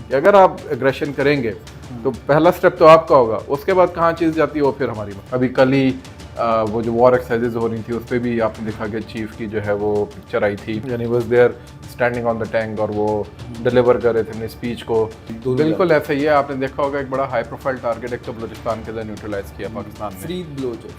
कि अगर आप एग्रेशन करेंगे तो पहला स्टेप तो आपका होगा, उसके बाद कहाँ चीज़ जाती है वो फिर हमारी। अभी कल ही वो जो वॉर एक्सरसाइजेज हो रही थी उस पर भी आपने देखा कि चीफ की जो है वो पिक्चर आई थी, यानी was there standing on the tank और वो डिलीवर कर रहे थे अपनी स्पीच को। बिल्कुल ऐसा ही है, आपने देखा होगा एक बड़ा हाई प्रोफाइल टारगेट एक तो बलूचिस्तान के अंदर न्यूट्रलाइज किया पाकिस्तान ने,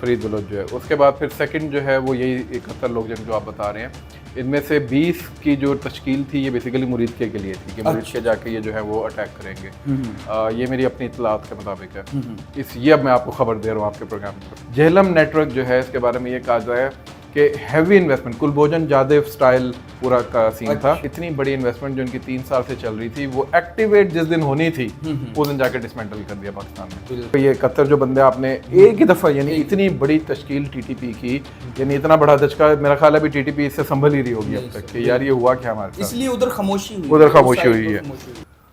फरीद बलोच जो है। उसके बाद फिर सेकंड जो है वो यही 71 लोग जो आप बता रहे हैं, इनमें से 20 की जो तश्कील थी ये बेसिकली मुरीदके के लिए थी कि मुरीदके जाके ये जो है वो अटैक करेंगे। ये मेरी अपनी इतलात के मुताबिक है। ये अब मैं आपको खबर दे रहा हूँ आपके प्रोग्राम पर। जेहलम नेटवर्क जो है इसके बारे में ये कहा जाए कि हैवी इन्वेस्टमेंट, कुलभोजन जादेव स्टाइल पूरा का सीन था। इतनी बड़ी इन्वेस्टमेंट जो इनकी 3 साल से चल रही थी वो एक्टिवेट जिस दिन होनी थी उस दिन जाके डिसमेंटल कर दिया पाकिस्तान ने। तो ये 71 जो बंदे आपने एक ही दफ़ा, यानी इतनी बड़ी तश्कील टीटीपी की, यानी इतना बड़ा धचका मेरा ख्याल है अभी टीटीपी इससे संभल ही रही होगी अब तक कि यार ये हुआ क्या हमारे साथ, इसलिए उधर खामोशी हुई है।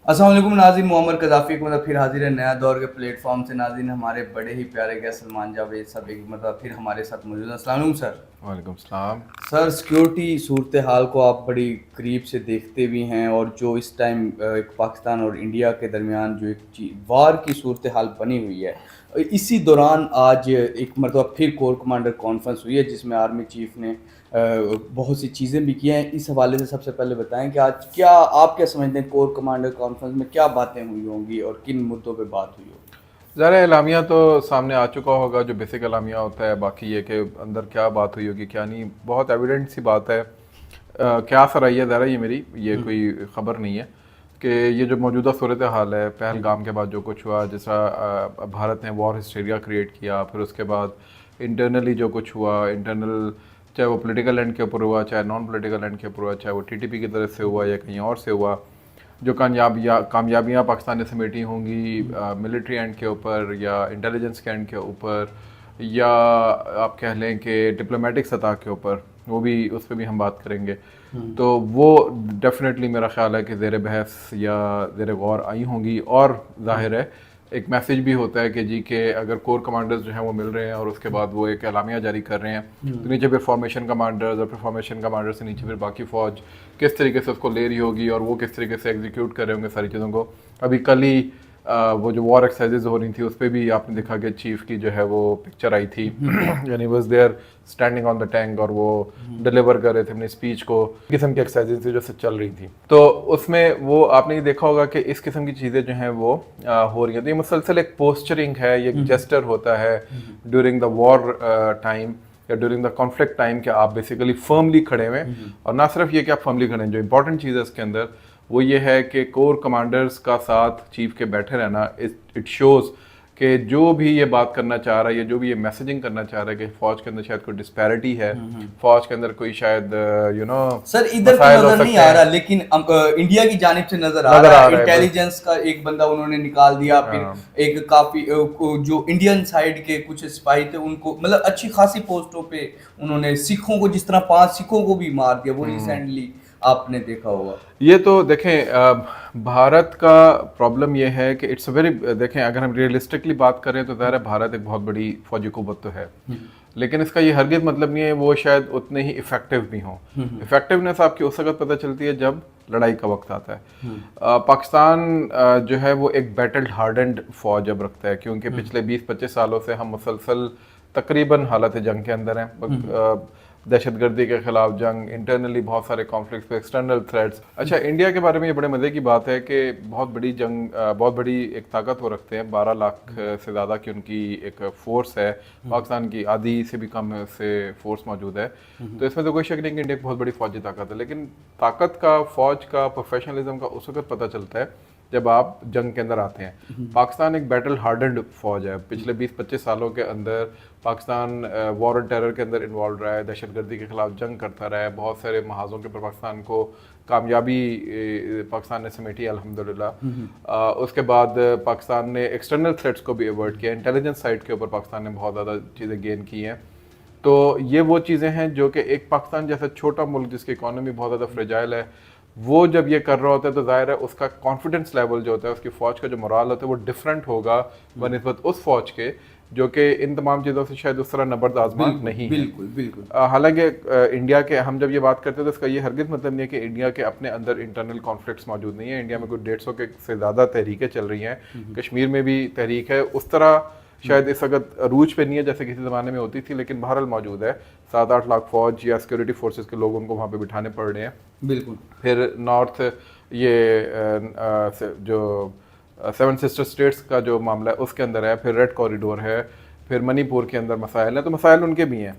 अस्सलाम वालेकुम नाज़रीन, मोहम्मद कज़ाफ़ी एक मतलब फिर हाजिर है नया दौर के प्लेटफॉर्म से। नाज़रीन हमारे बड़े ही प्यारे गेस्ट सलमान जावेद साहब एक मतलब फिर हमारे साथ मौजूद हैं। अस्सलाम वालेकुम सर। वालेकुम सलाम सर, सिक्योरिटी सूरत हाल को आप बड़ी करीब से देखते भी हैं और जो इस टाइम एक पाकिस्तान और इंडिया के दरमियान जो एक वार की सूरत हाल बनी हुई है, इसी दौरान आज एक मतलब फिर कोर कमांडर कॉन्फ्रेंस हुई है जिसमें आर्मी चीफ ने बहुत सी चीज़ें भी की हैं। इस हवाले से सबसे पहले बताएं कि आज क्या आप क्या समझते हैं, कोर कमांडर कॉन्फ्रेंस में क्या बातें हुई होंगी और किन मुद्दों पे बात हुई होगी? ज़रा एलामिया तो सामने आ चुका होगा, जो बेसिक एलामिया होता है, बाकी ये कि अंदर क्या बात हुई होगी क्या नहीं, बहुत एविडेंट सी बात है। क्या सर आई है ज़रा, ये मेरी ये कोई ख़बर नहीं है कि ये जो मौजूदा सूरत हाल है पहलगाम के बाद जो कुछ हुआ, जिस तरह भारत ने वॉर हिस्टेरिया क्रिएट किया, फिर उसके बाद इंटरनली जो कुछ हुआ, इंटरनल चाहे वो पॉलिटिकल एंड के ऊपर हुआ, चाहे नॉन पॉलिटिकल एंड के ऊपर हुआ, चाहे वो टीटीपी की तरफ से हुआ या कहीं और से हुआ, जो कामयाबियाँ पाकिस्तान ने समेटी होंगी मिलिट्री एंड के ऊपर या इंटेलिजेंस के एंड के ऊपर या आप कह लें कि डिप्लोमेटिक सतह के ऊपर, वो भी उस पर भी हम बात करेंगे। तो वो डेफिनेटली मेरा ख्याल है कि ज़ेर बहस या ज़ेर गौर आई होंगी। और जाहिर है एक मैसेज भी होता है कि जी के अगर कोर कमांडर्स जो हैं वो मिल रहे हैं और उसके बाद वो एक एलामिया जारी कर रहे हैं तो नीचे फिर फॉर्मेशन कमांडर्स और फिर फॉर्मेशन कमांडर से नीचे फिर बाकी फ़ौज किस तरीके से उसको ले रही होगी और वो किस तरीके से एग्जीक्यूट कर रहे होंगे सारी चीज़ों को। अभी कल ही वो जो वॉर एक्सरसाइजेज हो रही थी उस पर भी आपने देखा कि चीफ की जो है वो पिक्चर आई थी, यानी was there standing on the tank और वो डिलीवर कर रहे थे अपनी स्पीच को। किस्म की एक्सरसाइजेज थी जो चल रही थी, तो उसमें वो आपने ये देखा होगा कि इस किस्म की चीज़ें जो हैं वो हो रही हैं। तो ये मुसलसल एक पोस्चरिंग है, ये एक जेस्टर होता है ड्यूरिंग द वॉर टाइम या ड्यूरिंग द कॉन्फ्लिक्ट टाइम कि आप बेसिकली फर्मली खड़े हुए। और ना सिर्फ ये कि आप फर्मली खड़े हैं, जो इंपॉर्टेंट चीज़ है इसके अंदर वो ये है कि कोर कमांडर्स का साथ चीफ के बैठे रहना, इट शोज़ कि जो भी ये बात करना चाह रहा है या जो भी ये मैसेजिंग करना चाह रहा है कि फ़ौज के अंदर शायद कोई डिस्पैरिटी है, फ़ौज के अंदर कोई शायद सर इधर तो नजर नहीं आ रहा, लेकिन इंडिया की जानिब से नजर आ रहा है। इंटेलिजेंस का एक बंदा उन्होंने निकाल दिया, फिर एक काफी जो इंडियन साइड के कुछ सिपाही थे उनको मतलब अच्छी खासी पोस्टों पे उन्होंने सिखों को, जिस तरह 5 सिखों को भी मार दिया, वो रिसेंटली आपने देखा होगा। ये तो देखें भारत का प्रॉब्लम ये है कि इट्स वेरी, देखें अगर हम रियलिस्टिकली बात करें तो ज़ाहिर है भारत एक बहुत बड़ी फौजी कुव्वत तो है, लेकिन इसका ये हरगिज़ मतलब नहीं है वो शायद उतने ही इफ़ेक्टिव भी हों। इफ़ेक्टिवनेस आपकी उस वक्त पता चलती है जब लड़ाई का वक्त आता है। पाकिस्तान जो है वो एक बैटल हार्डेंड फौज अब रखता है, क्योंकि पिछले 20-25 सालों से हम मुसलसल तकरीबन हालत जंग के अंदर हैं। दहशतगर्दी के खिलाफ जंग, इंटरनली बहुत सारे कॉन्फ्लिक्ट्स, एक्सटर्नल थ्रेट्स। अच्छा, इंडिया के बारे में ये बड़े मज़े की बात है कि बहुत बड़ी जंग, बहुत बड़ी एक ताकत वो रखते हैं, 12 लाख से ज़्यादा की उनकी एक फ़ोर्स है, पाकिस्तान की आधी से भी कम से फोर्स मौजूद है। तो इसमें तो कोई शक नहीं कि इंडिया की बहुत बड़ी फौजी ताकत है, लेकिन ताकत का, फ़ौज का, प्रोफेशनलिज्म का उस वक्त पता चलता है जब आप जंग के अंदर आते हैं। पाकिस्तान एक बैटल हार्डेंड फौज है। पिछले 20-25 सालों के अंदर पाकिस्तान वॉर एंड टेरर के अंदर इन्वॉल्व रहा है, दहशतगर्दी के खिलाफ जंग करता रहा है, बहुत सारे महाजों के ऊपर पाकिस्तान को कामयाबी पाकिस्तान ने समेटी अल्हम्दुलिल्लाह। उसके बाद पाकिस्तान ने एक्सटर्नल थ्रेट्स को भी अवॉइड किया, इंटेलिजेंस साइड के ऊपर पाकिस्तान ने बहुत ज़्यादा चीज़ें गेन की हैं। तो ये वो चीज़ें हैं जो कि एक पाकिस्तान जैसा छोटा मुल्क जिसकी इकॉनमी बहुत ज़्यादा फ्रेजाइल है, वो जब ये कर रहा होता है तो जाहिर है उसका कॉन्फिडेंस लेवल जो होता है, उसकी फ़ौज का जो मोराल होता है वो डिफरेंट होगा बनिस्बत उस फौज के जो कि इन तमाम चीज़ों से शायद उस तरह नबर्द आजमान नहीं है। बिल्कुल बिल्कुल। हालांकि इंडिया के हम जब ये बात करते हैं तो इसका ये हरगिज़ मतलब नहीं है कि इंडिया के अपने अंदर इंटरनल कॉन्फ्लिक्ट्स मौजूद नहीं है। इंडिया में कुछ 150 के से ज़्यादा तहरीकें चल रही हैं, कश्मीर में भी तहरीक है, उस तरह शायद इस वक्त अरूज पे नहीं है जैसे किसी ज़माने में होती थी, लेकिन बहरहाल मौजूद है। 7-8 लाख फौज या सिक्योरिटी फोर्सेस के लोग उनको वहाँ पे बिठाने पड़ रहे हैं। बिल्कुल। फिर नॉर्थ ये जो सेवन सिस्टर स्टेट्स का जो मामला है उसके अंदर है, फिर रेड कॉरिडोर है, फिर मणिपुर के अंदर मसाइल हैं, तो मसाइल उनके भी हैं,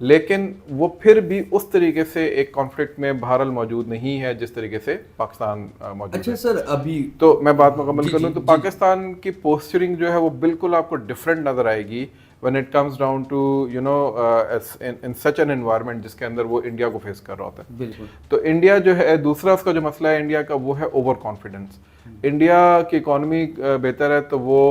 लेकिन वो फिर भी उस तरीके से एक कॉन्फ्लिक्ट में बहरहाल मौजूद नहीं है जिस तरीके से पाकिस्तान मौजूद अच्छा है। सर, अभी तो मैं बात मुकम्मल जी, कर लूँ जी, तो जी। पाकिस्तान की पोस्चरिंग जो है वो बिल्कुल आपको डिफरेंट नज़र आएगी when it comes down to you know in such an environment जिसके अंदर वो इंडिया को फेस कर रहा होता है। बिल्कुल। तो इंडिया जो है, दूसरा उसका जो मसला है इंडिया का वो है ओवर कॉन्फिडेंस। इंडिया की इकॉनमी बेहतर है तो वो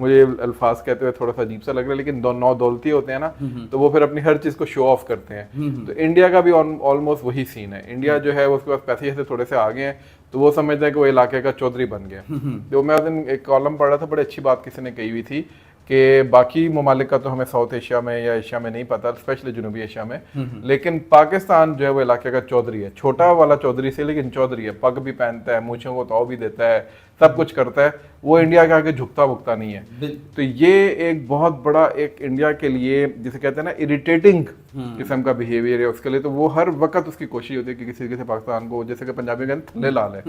मुझे अल्फाज कहते हुए थोड़ा सा अजीब सा लग रहा है, लेकिन नौ दौलती होते हैं ना, तो वो फिर अपनी हर चीज़ को शो ऑफ करते हैं। तो इंडिया का भी ऑलमोस्ट वही सीन है। इंडिया जो है उसके पास पैसे जैसे थोड़े से आगे हैं तो वो समझता है कि वो इलाके का चौधरी बन गया। तो मैं उस दिन एक कॉलम पढ़ रहा था, बड़ी अच्छी बात किसी ने कही हुई थी कि बाकी ममालिक का तो हमें साउथ एशिया में या एशिया में नहीं पता, स्पेशली जनूबी एशिया में, लेकिन पाकिस्तान जो है वो इलाके का चौधरी है, छोटा वाला चौधरी से, लेकिन चौधरी है, पग भी पहनता है, मूछों को ताव भी देता है, सब कुछ करता है, वो इंडिया के आगे झुकता भुकता नहीं है। तो ये एक बहुत बड़ा एक इंडिया के लिए जिसे कहते हैं ना इरिटेटिंग किस्म का बिहेवियर है उसके लिए। तो वो हर वक्त उसकी कोशिश होती है कि किसी तरीके से पाकिस्तान को, जैसे कि पंजाबी में थल्ले ला ले,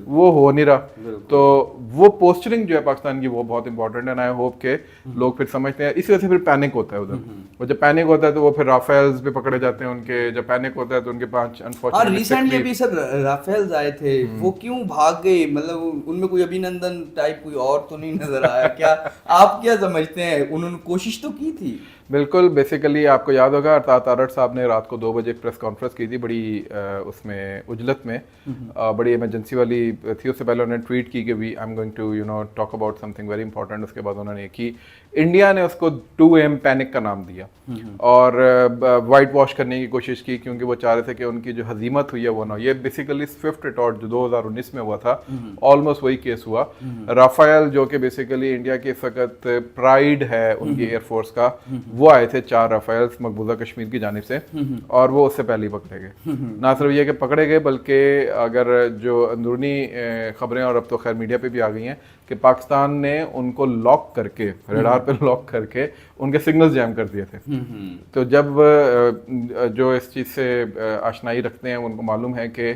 वो हो नहीं रहा। तो वो पोस्चरिंग जो है पाकिस्तान की वो बहुत इंपॉर्टेंट है, आई होप के लोग फिर समझते हैं। इसी वजह से फिर पैनिक होता है उधर, और जब पैनिक होता है तो वो फिर राफेल्स भी पकड़े जाते हैं उनके, जब पैनिक होता है तो उनके 5 अनफॉर्चुनेट रिसेंटली अभी सर राफेल्स आए थे, वो क्यों भाग गए? मतलब उनमें कोई अभिनंदन टाइप कोई और तो नहीं नजर आया क्या? आप क्या समझते हैं, उन्होंने कोशिश तो की थी? बिल्कुल, बेसिकली आपको याद होगा अरताद तारड़ साहब ने रात को 2 बजे एक प्रेस कॉन्फ्रेंस की थी, बड़ी उसमें उजलत में, बड़ी इमरजेंसी वाली थी। उससे पहले उन्होंने ट्वीट की कि we I am going to you know talk about something very important. उसके बाद उन्होंने की, इंडिया ने उसको 2 AM पैनिक का नाम दिया और वाइट वॉश करने की कोशिश की, क्योंकि वो चाह रहे थे कि उनकी जो हजीमत हुई है वो ना हो। ये बेसिकली स्विफ्ट रिटॉर्ट जो 2019 में हुआ था, ऑलमोस्ट वही केस हुआ। राफेल जो कि बेसिकली इंडिया के इस वक्त प्राइड है उनकी एयरफोर्स का, वो आए थे 4 राफेल्स मकबूजा कश्मीर की जानिब से, और वो उससे पहले ही पकड़े गए। ना सिर्फ ये कि पकड़े गए, बल्कि अगर जो अंदरूनी खबरें और अब तो खैर मीडिया पे भी आ गई हैं कि पाकिस्तान ने उनको लॉक करके, रेडार पे लॉक करके उनके सिग्नल्स जैम कर दिए थे। तो जब जो इस चीज़ से आशनाई रखते हैं उनको मालूम है कि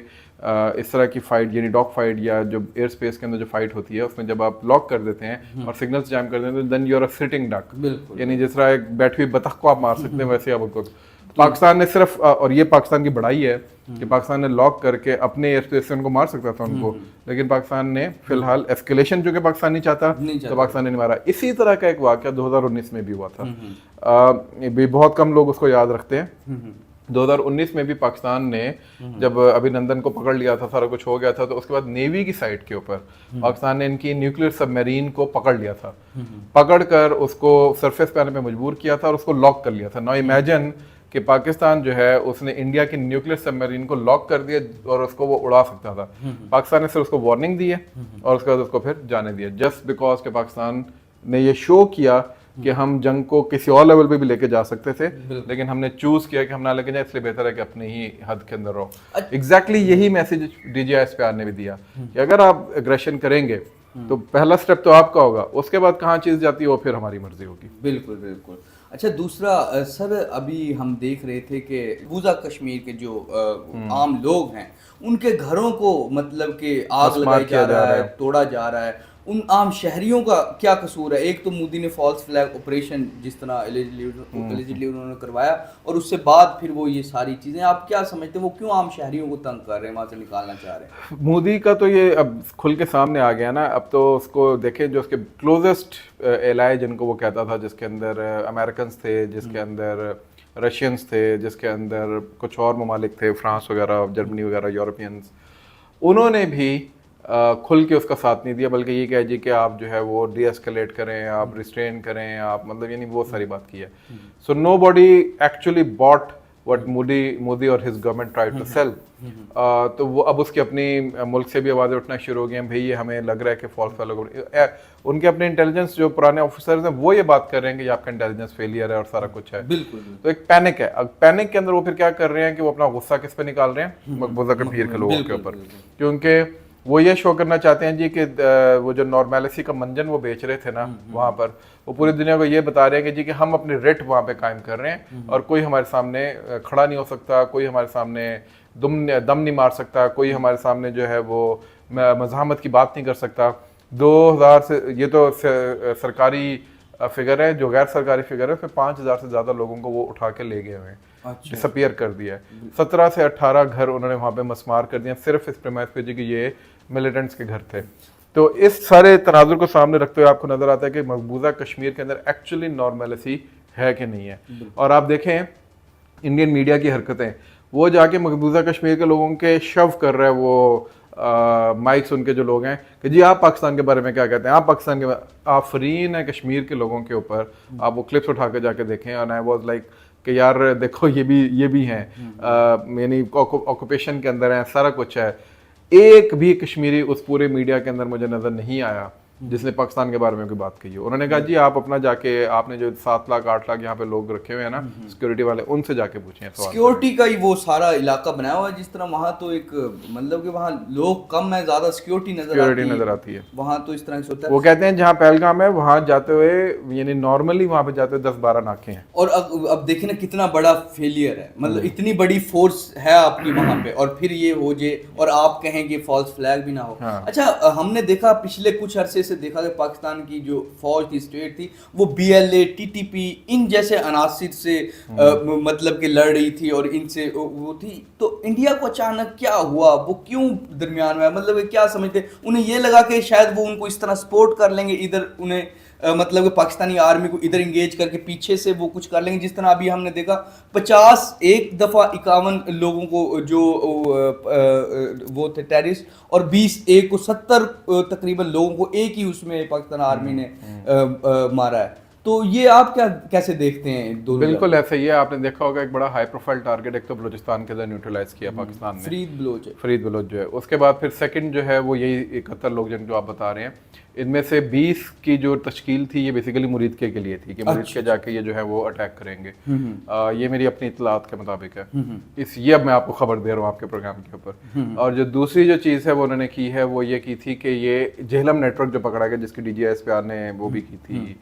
इस तरह की फाइट, यानी डॉग फाइट या जो एयर स्पेस के अंदर जो फाइट होती है उसमें जब आप लॉक कर देते हैं और सिग्नल्स जैम कर देते हैं, then you are a sitting duck, यानी जिस तरह एक बैठी हुई बतख को आप मार सकते हैं वैसे आप उनको। पाकिस्तान ने सिर्फ, और ये पाकिस्तान की बड़ाई है कि पाकिस्तान ने लॉक करके अपने एयर स्पेस से उनको मार सकता था उनको, लेकिन पाकिस्तान ने फिलहाल एस्केलेशन जो कि पाकिस्तान नहीं चाहता, तो पाकिस्तान ने नहीं मारा। इसी तरह का एक वाक़या 2019 में भी हुआ था, भी बहुत कम लोग उसको याद रखते हैं। 2019 में भी पाकिस्तान ने जब अभिनंदन को पकड़ लिया था, सारा कुछ हो गया था, तो उसके बाद नेवी की साइड के ऊपर पाकिस्तान ने इनकी न्यूक्लियर सबमरीन को पकड़ लिया था, पकड़कर उसको सरफेस पे आने पे मजबूर किया था और उसको लॉक कर लिया था। नाउ इमेजिन कि पाकिस्तान जो है उसने इंडिया की न्यूक्लियर सबमरीन को लॉक कर दिया और उसको वो उड़ा सकता था। पाकिस्तान ने सिर्फ उसको वार्निंग दी है और उसके बाद उसको फिर जाने दिया, जस्ट बिकॉज के पाकिस्तान ने ये शो किया कि हम जंग को किसी और लेवल पे भी लेके जा सकते थे, लेकिन हमने चूज किया कि हम ना लेके जाए, इसलिए बेहतर है कि अपने ही हद के अंदर रहो। एग्जैक्टली यही मैसेज DJISPR ने भी दिया कि अगर आप एग्रेशन करेंगे तो पहला स्टेप तो आपका होगा, उसके बाद कहाँ चीज जाती है वो फिर हमारी मर्जी होगी। बिल्कुल बिल्कुल। अच्छा, दूसरा सर, अभी हम देख रहे थे कि मकबूजा कश्मीर के जो आम लोग हैं उनके घरों को मतलब कि आग लगाई जा रहा है, तोड़ा जा रहा है। उन आम शहरियों का क्या कसूर है? एक तो मोदी ने फॉल्स फ्लैग ऑपरेशन जिस तरह एलिजिडली उन्होंने करवाया, और उससे बाद फिर वो ये सारी चीज़ें, आप क्या समझते हैं वो क्यों आम शहरियों को तंग कर रहे हैं, वहाँ से निकालना चाह रहे हैं? मोदी का तो ये अब खुल के सामने आ गया ना। अब तो उसको देखें, जो उसके क्लोजेस्ट एलाय जिनको वो कहता था, जिसके अंदर अमेरिकन थे, जिसके अंदर रशियंस थे, जिसके अंदर कुछ और ममालिक थे, फ्रांस वगैरह, जर्मनी वगैरह, यूरोपियंस, उन्होंने भी खुल के उसका साथ नहीं दिया, बल्कि ये कह जी कि आप जो है वो डीएस्केलेट करें, आप रिस्ट्रेन करें, आप मतलब यानी वो सारी बात की है। So nobody actually bought what Modi और his government tried to sell. तो वो अब उसकी अपनी मुल्क से भी आवाज़ें उठना शुरू हो गई हैं, भाई ये हमें लग रहा है कि फॉल्स फॉलो, उनके अपने इंटेलिजेंस जो पुराने ऑफिसर्स हैं वो ये बात कर रहे हैं कि आपका इंटेलिजेंस फेलियर है और सारा कुछ है। बिल्कुल। तो एक पैनिक है। अब पैनिक के अंदर वो फिर क्या कर रहे हैं कि वो अपना गुस्सा किस पे निकाल रहे हैं, मकबूजा कश्मीर के लोगों के ऊपर, क्योंकि वो ये शो करना चाहते हैं जी कि वो जो नॉर्मेलिटी का मंजन वो बेच रहे थे ना वहाँ पर, वो पूरी दुनिया को ये बता रहे हैं कि जी कि हम अपनी रेट वहाँ पे कायम कर रहे हैं और कोई हमारे सामने खड़ा नहीं हो सकता, कोई हमारे सामने दम नहीं मार सकता, कोई हमारे सामने जो है वो मज़ाहमत की बात नहीं कर सकता। 2000 से, ये तो सरकारी फिगर है, जो गैर सरकारी फिगर है उसमें 5000 से ज़्यादा लोगों को वो उठा के ले गए हुए हैं, डिसअपियर कर दिया है। 17 से 18 घर उन्होंने वहाँ पे मस्मार कर दिया सिर्फ इस प्रेमाइस पे जी कि ये मिलिटेंट्स के घर थे। तो इस सारे तनाजुर को सामने रखते हुए आपको नजर आता है कि मकबूजा कश्मीर के अंदर एक्चुअली नॉर्मेलिटी है कि नहीं है। और आप देखें इंडियन मीडिया की हरकतें, वो जाके मकबूजा कश्मीर के लोगों के शव कर रहा है वो माइक्स उनके जो लोग हैं कि जी आप पाकिस्तान के बारे में क्या कहते हैं, आप पाकिस्तान के आफरीन है कश्मीर के लोगों के ऊपर। आप वो क्लिप्स उठा के जाके देखें और आई वाज लाइक कि यार देखो ये भी हैं, यानी ऑक्यूपेशन के अंदर है, सारा कुछ है। एक भी कश्मीरी उस पूरे मीडिया के अंदर मुझे नजर नहीं आया जिसने पाकिस्तान के बारे में कोई बात कही हो। उन्होंने कहा जी आप अपना जाके, आपने जो 7 लाख 8 लाख यहाँ पे लोग रखे हुए हैं ना सिक्योरिटी वाले, उनसे जाके पूछें। सिक्योरिटी का ही वो सारा इलाका बनाया हुआ है जिस तरह, वहाँ तो एक मतलब कि वहाँ लोग कम है, ज्यादा सिक्योरिटी नजर आती है। वहाँ तो इस तरह से होता है। वो कहते हैं जहाँ पहलगाम है वहाँ जाते हुए, यानी नॉर्मली वहाँ पे जाते हुए 10-12 नाके हैं। और अब देखिए ना कितना बड़ा फेलियर है, मतलब इतनी बड़ी फोर्स है आपकी वहाँ पे और फिर ये हो जाए और आप कहें कि फॉल्स फ्लैग भी ना हो। अच्छा, हमने देखा पिछले कुछ अरसे से देखा कि पाकिस्तान की जो फौज थी, स्टेट थी, वो BLA, TTP इन जैसे अनासिर से मतलब कि लड़ रही थी और इनसे वो थी। तो इंडिया को अचानक क्या हुआ, वो क्यों दरमियान में, मतलब क्या समझते, उन्हें ये लगा कि शायद वो उनको इस तरह सपोर्ट कर लेंगे, इधर उन्हें मतलब कि पाकिस्तानी आर्मी को इधर इंगेज करके पीछे से वो कुछ कर लेंगे, जिस तरह अभी हमने देखा 51 दफ़ा 51 लोगों को जो वो थे टेररिस्ट, और 20 को 70 तकरीबन लोगों को एक ही उसमें पाकिस्तान आर्मी ने मारा है। तो ये आप कैसे देखते हैं दोनों? बिल्कुल ऐसा ही है। आपने देखा होगा एक बड़ा हाई प्रोफाइल टारगेट एक तो बलूचिस्तान के अंदर न्यूट्रलाइज किया पाकिस्तान ने, फरीद बलोच जो है। उसके बाद फिर सेकंड जो है वो यही 71 लोग जो आप बता रहे हैं, इनमें से 20 की जो तश्कील थी ये बेसिकली मुरीदके के लिए थी कि मुरीदके जाके ये जो है वो अटैक करेंगे। ये मेरी अपनी इतलात के मुताबिक है। ये अब मैं आपको खबर दे रहा हूँ आपके प्रोग्राम के ऊपर। और जो दूसरी जो चीज़ है वो उन्होंने की है वो ये की थी कि ये जेहलम नेटवर्क जो पकड़ा गया, जिसकी DGISPR ने वो भी की थी,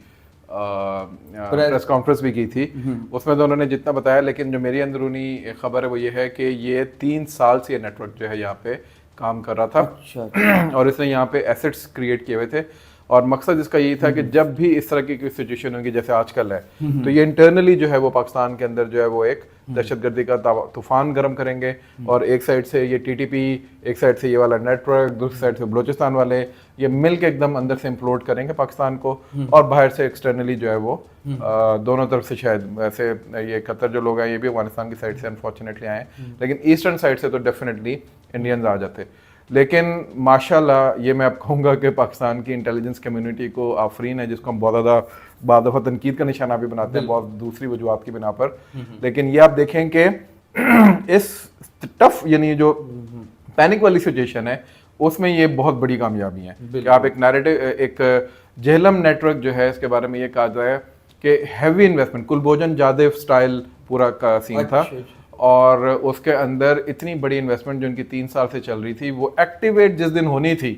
प्रेस कॉन्फ्रेंस भी की थी, उसमें तो उन्होंने जितना बताया। लेकिन जो मेरी अंदरूनी खबर है वो ये है कि ये 3 साल से ये नेटवर्क जो है यहाँ पे काम कर रहा था। अच्छा। और इसने यहाँ पे एसेट्स क्रिएट किए हुए थे और मकसद इसका यही था कि जब भी इस तरह की कोई सिचुएशन होगी जैसे आजकल है, तो ये इंटरनली जो है वो पाकिस्तान के अंदर जो है वो एक दहशतगर्दी का तूफान गर्म करेंगे। और एक साइड से ये TTP, एक साइड से ये वाला नेटवर्क, दूसरी साइड से बलूचिस्तान वाले, ये मिल के एकदम अंदर से इम्प्लोड करेंगे पाकिस्तान को, और बाहर से एक्सटर्नली जो है वो दोनों तरफ से, शायद वैसे ये कतर जो लोग हैं ये भी अफगानिस्तान की साइड से अनफॉर्चुनेटली आए, लेकिन ईस्टर्न साइड से तो डेफिनेटली इंडियंस आ जाते। लेकिन माशाल्लाह ये मैं आप कहूँगा कि पाकिस्तान की इंटेलिजेंस कम्युनिटी को आफरीन है, जिसको हम बहुत ज़्यादा बाद दफ़ा तनकीद का निशाना भी बनाते हैं बहुत दूसरी वजूहत की बिना पर। लेकिन ये आप देखें कि इस टफ, यानी जो पैनिक वाली सिचुएशन है उसमें ये बहुत बड़ी कामयाबी है कि आप एक नैरेटिव, एक जेहलम नेटवर्क जो है इसके बारे में ये कहा जाए कि हैवी इन्वेस्टमेंट, कुलभोजन जादेव स्टाइल पूरा का सीन था। और उसके अंदर इतनी बड़ी इन्वेस्टमेंट जो उनकी 3 साल से चल रही थी, वो एक्टिवेट जिस दिन होनी थी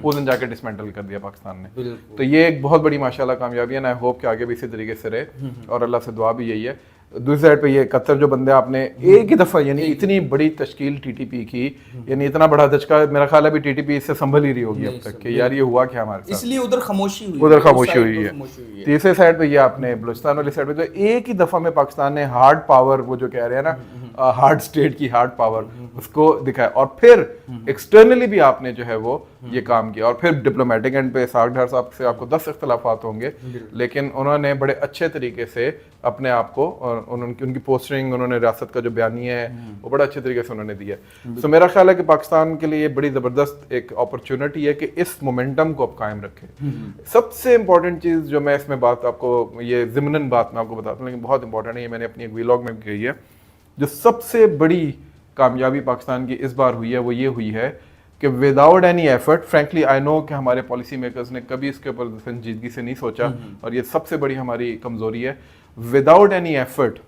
उस दिन जाके डिसमेंटल कर दिया पाकिस्तान ने। तो ये एक बहुत बड़ी माशाल्लाह कामयाबी है। आई होप कि आगे भी इसी तरीके से रहे और अल्लाह से दुआ भी यही है। दूसरी साइड पे ये कतर जो बंदे आपने एक ही दफा, यानी इतनी बड़ी तश्कील TTP की, यानी इतना बड़ा धचका, मेरा ख्याल है भी TTP इससे संभल ही रही होगी अब तक कि यार ये हुआ क्या हमारे साथ, इसलिए उधर खामोशी हुई है। तीसरे साइड पे ये आपने बलूचिस्तान वाली साइड पे तो एक ही दफा में पाकिस्तान ने हार्ड पावर, वो जो कह रहे हैं ना हार्ड स्टेट की हार्ड पावर, उसको दिखाया। और फिर एक्सटर्नली भी आपने जो है वो ये काम किया। और फिर डिप्लोमेटिक एंड पे साग डार साहब से आपको 10 इख्तलाफात होंगे, लेकिन उन्होंने बड़े अच्छे तरीके से अपने आप को, और उनकी पोस्टिंग, उन्होंने रियासत का जो बयानिया है वो बड़ा अच्छे तरीके से उन्होंने दिया। तो मेरा ख्याल है कि पाकिस्तान के लिए बड़ी ज़बरदस्त एक अपॉर्चुनिटी है कि इस मोमेंटम को अब कायम रखें। सबसे इंपॉर्टेंट चीज़ जो मैं इसमें बात आपको, ये ज़िमनन बात मैं आपको बताता हूँ लेकिन बहुत इंपॉर्टेंट है, ये मैंने अपनी एक व्लॉग में भी कही है जो सबसे बड़ी कामयाबी पाकिस्तान की इस बार हुई है वो ये हुई है कि without any effort, frankly I know कि हमारे पॉलिसी मेकर्स ने कभी इसके ऊपर संजीदगी से नहीं सोचा, और ये सबसे बड़ी हमारी कमजोरी है। Without any effort,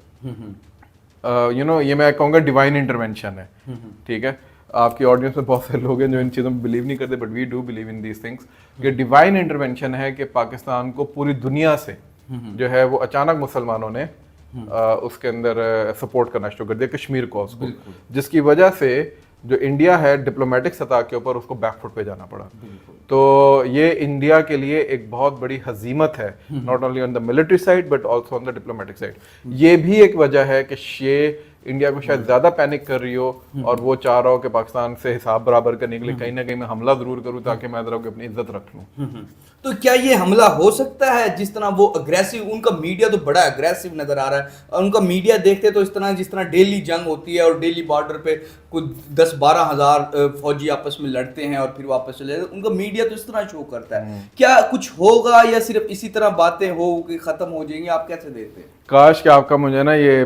you know, ये मैं कहूँगा डिवाइन इंटरवेंशन है, ठीक है। आपकी ऑडियंस में बहुत सारे लोग हैं जो इन चीज़ों में बिलीव नहीं करते, but we do believe in these things. कि डिवाइन इंटरवेंशन है कि पाकिस्तान को पूरी दुनिया से जो है वो अचानक मुसलमानों ने उसके अंदर सपोर्ट करना शुरू कर दिया कश्मीर कॉज को, जिसकी वजह से जो इंडिया है डिप्लोमेटिक सतह के ऊपर उसको बैकफुट पे जाना पड़ा। तो ये इंडिया के लिए एक बहुत बड़ी हजीमत है, not only on the military side but also on the diplomatic side. ये भी एक वजह है कि ये इंडिया को शायद ज्यादा पैनिक कर रही हो और वो चाह रहा हो कि पाकिस्तान से हिसाब बराबर करने के लिए कहीं ना कहीं मैं हमला जरूर करूं ताकि मैं जरा अपनी इज्जत रख लूं। तो क्या ये हमला हो सकता है? जिस तरह वो अग्रेसिव, उनका मीडिया तो बड़ा अग्रेसिव नजर आ रहा है, और उनका मीडिया देखते तो इस तरह जिस तरह डेली जंग होती है और डेली बॉर्डर पे कुछ 10-12 हज़ार फौजी आपस में लड़ते हैं और फिर वापस चले जाते हैं, उनका मीडिया तो इस तरह शो करता है। क्या कुछ होगा या सिर्फ इसी तरह बातें हो कि खत्म हो जाएंगी? आप कैसे देखते हैं? काश कि आपका मुझे ना ये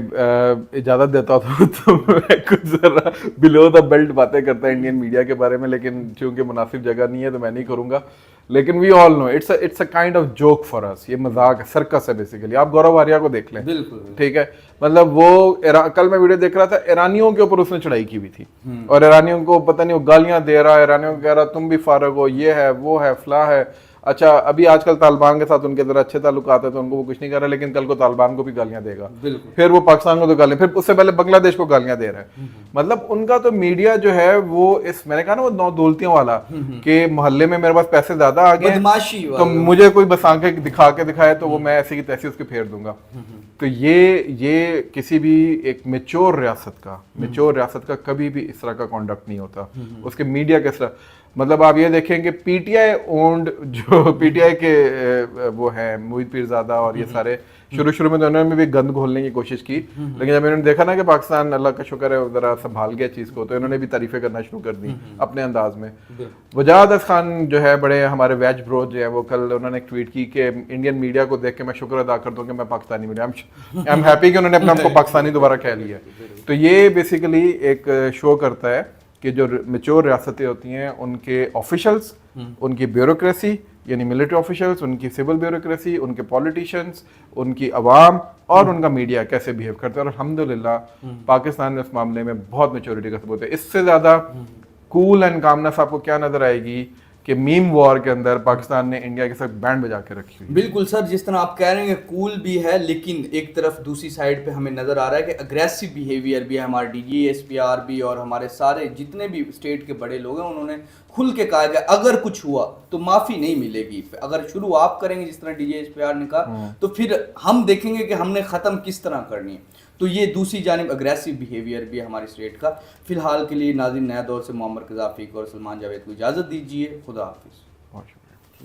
इजाजत देता तो मैं कुछ जरा बिलो द बेल्ट बातें करता इंडियन मीडिया के बारे में, लेकिन चूंकि मुनासिब जगह नहीं है तो मैं नहीं करूंगा। लेकिन we all know it's a kind of joke for us, ये मजाक है, सर्कस है बेसिकली। आप गौरव आर्या को देख लें, बिल्कुल ठीक है, मतलब वो कल मैं वीडियो देख रहा था, ईरानियों के ऊपर उसने चढ़ाई की हुई थी और ईरानियों को पता नहीं वो गालियां दे रहा है, ईरानियों को कह रहा तुम भी फारग हो, ये है वो है फला है। अच्छा, अभी आजकल तालिबान के साथ उनके जरा अच्छे ताल्लुकात है तो उनको वो कुछ नहीं कर रहा, लेकिन कल को तालिबान को भी गालियां देगा, फिर वो पाकिस्तान को तो गालियां, फिर उससे पहले बांग्लादेश को गालियां दे रहा है। मतलब उनका तो मीडिया जो है वो मैंने कहा ना वो नौ दौलतियों वाला, कि मोहल्ले में मेरे पास पैसे ज्यादा आ गए तो मुझे कोई बस आंखें दिखा के दिखाए तो वो मैं ऐसी की तैसी उसके फेर दूंगा। तो ये किसी भी एक मेच्योर रियासत का कभी भी इस तरह का कॉन्डक्ट नहीं होता। उसके मीडिया के तरह, मतलब आप ये देखेंगे पीटीआई ओन्ड, जो पीटीआई के वो है मोहित पीरजादा और ये सारे, शुरू में तो उन्होंने भी गंद घोलने की कोशिश की, लेकिन जब इन्होंने देखा ना कि पाकिस्तान अल्लाह का शुक्र है जरा संभाल गया चीज को, तो इन्होंने भी तारीफें करना शुरू कर दी अपने अंदाज में। वजाहत खान जो है बड़े हमारे वेज ब्रो जो है, वो कल उन्होंने एक ट्वीट की कि इंडियन मीडिया को देख के मैं शुक्र अदा करता हूँ कि मैं Pakistani media, I am happy कि उन्होंने अपने आप को पाकिस्तानी दोबारा कह लिया। तो ये बेसिकली एक शो करता है कि जो मेच्योर रियासतें होती हैं उनके ऑफिशियल्स, उनकी ब्यूरोक्रेसी यानी मिलिट्री ऑफिशियल्स, उनकी सिविल ब्यूरोक्रेसी, उनके पॉलिटिशियंस, उनकी अवाम और उनका मीडिया कैसे बिहेव करता है। और अल्हम्दुलिल्लाह पाकिस्तान में इस मामले में बहुत मेच्योरिटी का सबूत है। इससे ज़्यादा कूल एंड कामनेस आपको क्या नजर आएगी कि मीम वॉर के अंदर पाकिस्तान ने इंडिया के साथ बैंड बजा के रखी हुई। बिल्कुल सर, जिस तरह आप कह रहे हैं कूल भी है, लेकिन एक तरफ दूसरी साइड पे हमें नजर आ रहा है कि अग्रेसिव बिहेवियर भी है। हमारे डीजी एसपीआर भी और हमारे सारे जितने भी स्टेट के बड़े लोग हैं उन्होंने खुल के कहा कि अगर कुछ हुआ तो माफी नहीं मिलेगी। अगर शुरू आप करेंगे जिस तरह डीजी एसपीआर ने कहा, तो फिर हम देखेंगे कि हमने खत्म किस तरह करनी है। तो ये दूसरी जानिब अग्रेसिव बिहेवियर भी है हमारी स्टेट का। फिलहाल के लिए नाज़रीन, नया दौर से मोहम्मद कज़ाफ़ी को और सलमान जावेद को इजाज़त दीजिए। खुदा हाफिज़।